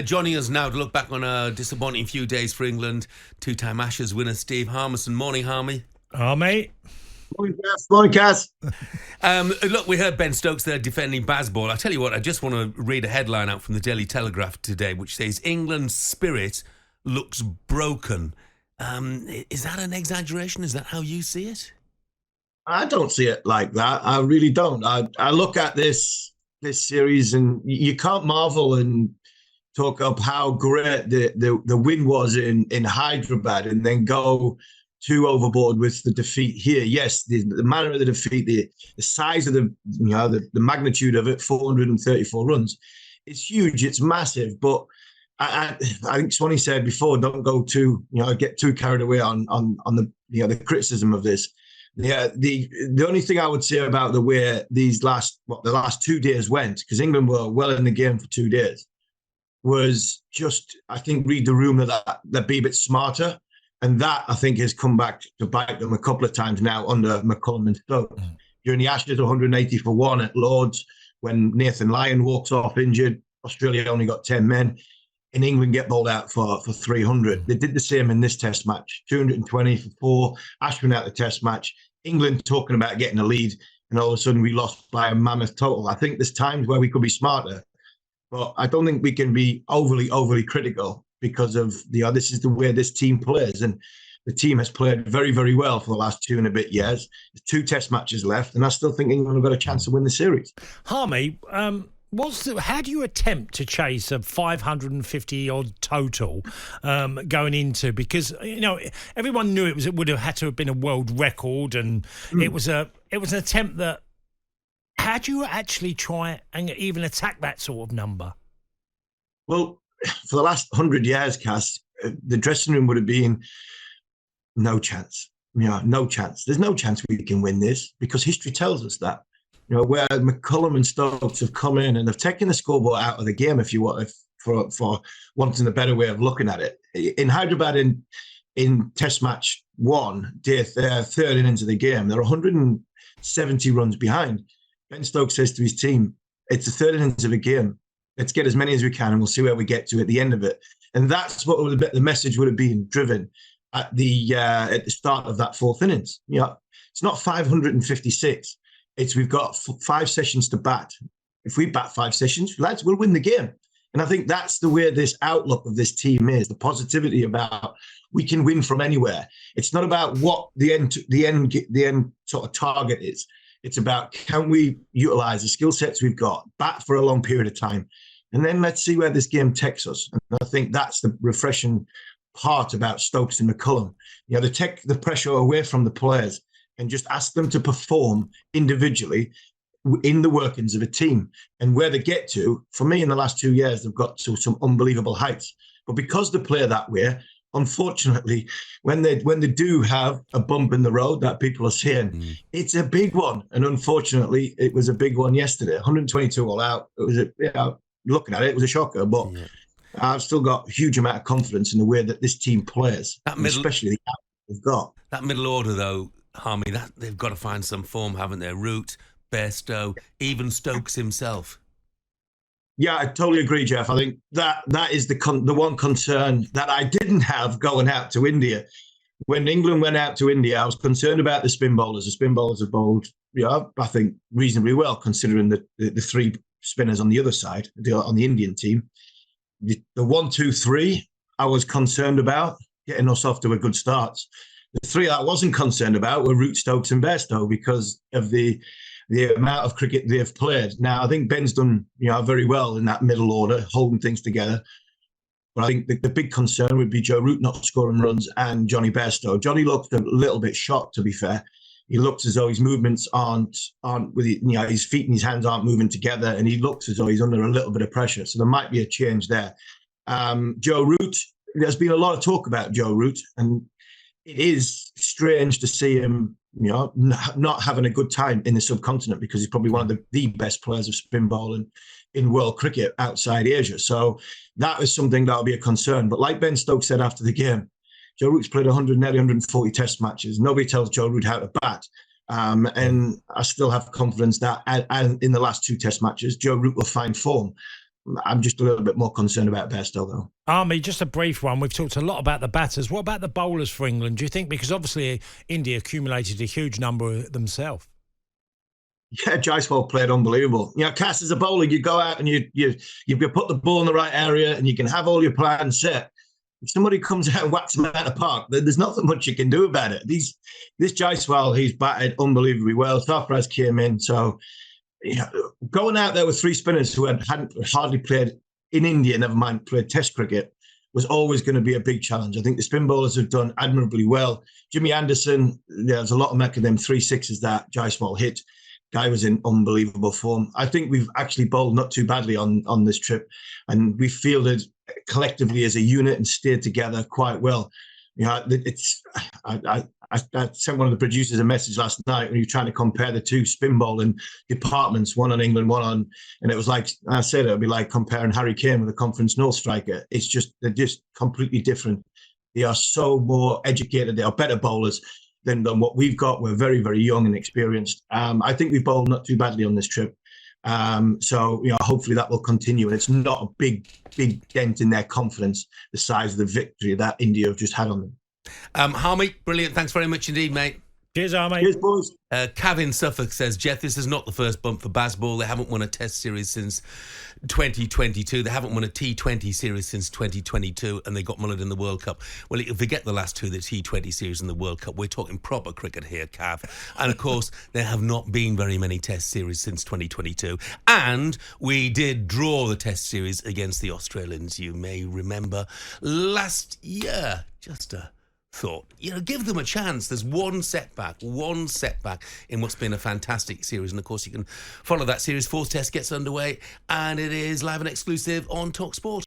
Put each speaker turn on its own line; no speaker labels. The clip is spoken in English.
Joining us now to look back on a disappointing few days for England, two-time Ashes winner Steve Harmison. Morning, Harmy.
Oh, mate.
Morning, Kaz. Morning, Kaz.
Look, we heard Ben Stokes there defending Bazball. I tell you what, I just want to read a headline out from the Daily Telegraph today, which says, England's spirit looks broken. Is that an exaggeration? Is that how you see it?
I don't see it like that. I really don't. I look at this series, and you can't marvel and talk up how great the win was in Hyderabad and then go too overboard with the defeat here. Yes, the manner of the defeat, the size of the magnitude of it, 434 runs, it's huge, it's massive. But I think Swanee said before, don't go too get too carried away on the criticism of this. Yeah, the only thing I would say about the way the last 2 days went, because England were well in the game for 2 days, was just, I think, read the room that be a bit smarter. And that, I think, has come back to bite them a couple of times now under McCullum and Stokes. During the Ashes, 180 for 1 at Lords, when Nathan Lyon walks off injured, Australia only got 10 men, and England get bowled out for 300. They did the same in this Test match, 220 for 4, Ashwin out the Test match, England talking about getting a lead, and all of a sudden we lost by a mammoth total. I think there's times where we could be smarter, but I don't think we can be overly critical because of this is the way this team plays. And the team has played very, very well for the last 2 and a bit years. There's 2 Test matches left, and I still think England have got a chance to win the series.
Harmy, how do you attempt to chase a 550 odd total going into? Because everyone knew it would have had to have been a world record, and it was an attempt that. How do you actually try and even attack that sort of number?
Well, for the last 100 years, Cass, the dressing room would have been no chance. No chance. There's no chance we can win this because history tells us that. Where McCullum and Stokes have come in and have taken the scoreboard out of the game, if you want, for wanting a better way of looking at it. In Hyderabad, in Test match 1, their third innings of the game, they're 170 runs behind. Ben Stokes says to his team, it's the third innings of the game. Let's get as many as we can, and we'll see where we get to at the end of it. And that's what the message would have been driven at the start of that 4th innings. It's not 556. It's we've got 5 sessions to bat. If we bat 5 sessions, lads, we'll win the game. And I think that's the way this outlook of this team is, the positivity about we can win from anywhere. It's not about what the end sort of target is. It's about, can we utilize the skill sets we've got, bat for a long period of time, and then let's see where this game takes us. And I think that's the refreshing part about Stokes and McCullum. They take the pressure away from the players and just ask them to perform individually in the workings of a team. And where they get to, for me, in the last 2 years, they've got to some unbelievable heights. But because they play that way, unfortunately, when they do have a bump in the road that people are seeing, it's a big one. And unfortunately, it was a big one yesterday. 122 all out. It was looking at it, it was a shocker. But I've still got a huge amount of confidence in the way that this team plays, especially the output they've got.
That middle order, though, Harmy, they've got to find some form, haven't they? Root, Bairstow, even Stokes himself.
Yeah, I totally agree, Jeff. I think that is the one concern that I didn't have going out to India. When England went out to India, I was concerned about the spin bowlers. The spin bowlers have bowled, I think, reasonably well, considering the 3 spinners on the other side, on the Indian team. The 1, 2, 3, I was concerned about getting us off to a good start. The 3 I wasn't concerned about were Root, Stokes and Bairstow because of the amount of cricket they've played. Now, I think Ben's done very well in that middle order, holding things together. But I think the big concern would be Joe Root not scoring runs and Johnny Bairstow. Johnny looked a little bit shocked, to be fair. He looks as though his movements aren't with his feet and his hands aren't moving together, and he looks as though he's under a little bit of pressure. So there might be a change there. Joe Root, there's been a lot of talk about Joe Root, and it is strange to see him not having a good time in the subcontinent because he's probably one of the best players of spin bowling in world cricket outside Asia. So that is something that'll be a concern. But like Ben Stokes said after the game, Joe Root's played nearly 140 Test matches. Nobody tells Joe Root how to bat. And I still have confidence that in the last 2 Test matches, Joe Root will find form. I'm just a little bit more concerned about Bairstow, though.
Army, just a brief one. We've talked a lot about the batters. What about the bowlers for England? Do you think, because obviously India accumulated a huge number themselves?
Yeah, Jaiswal played unbelievable. Cass, as a bowler, you go out and you put the ball in the right area and you can have all your plans set. If somebody comes out and whacks them out of the park, there's not much you can do about it. This Jaiswal, he's batted unbelievably well. Sarfaraz came in. So, going out there with three spinners who hadn't hardly played in India, never mind played Test cricket, was always going to be a big challenge. I think the spin bowlers have done admirably well. Jimmy Anderson, there's a lot of meck of them 3 sixes that Jaiswal hit. Guy was in unbelievable form. I think we've actually bowled not too badly on this trip, and we fielded collectively as a unit and stayed together quite well. I sent one of the producers a message last night when you were trying to compare the two spin bowling departments, one on England, one on, and it was like, I said, it would be like comparing Harry Kane with a conference no striker. They're just completely different. They are so more educated. They are better bowlers than what we've got. We're very, very young and experienced. I think we've bowled not too badly on this trip. So hopefully that will continue. And it's not a big dent in their confidence, the size of the victory that India have just had on them.
Harmy, brilliant. Thanks very much indeed, mate.
Cheers, Army.
Cheers, boys.
Cav in Suffolk says, Jeff, this is not the first bump for Bazball. They haven't won a Test series since 2022. They haven't won a T20 series since 2022, and they got mullered in the World Cup. Well, you forget the last two, the T20 series and the World Cup. We're talking proper cricket here, Cav. And, of course, there have not been very many Test series since 2022. And we did draw the Test series against the Australians, you may remember, last year. Just a thought, give them a chance. There's one setback in what's been a fantastic series. And of course, you can follow that series. Fourth test gets underway, and it is live and exclusive on talkSPORT.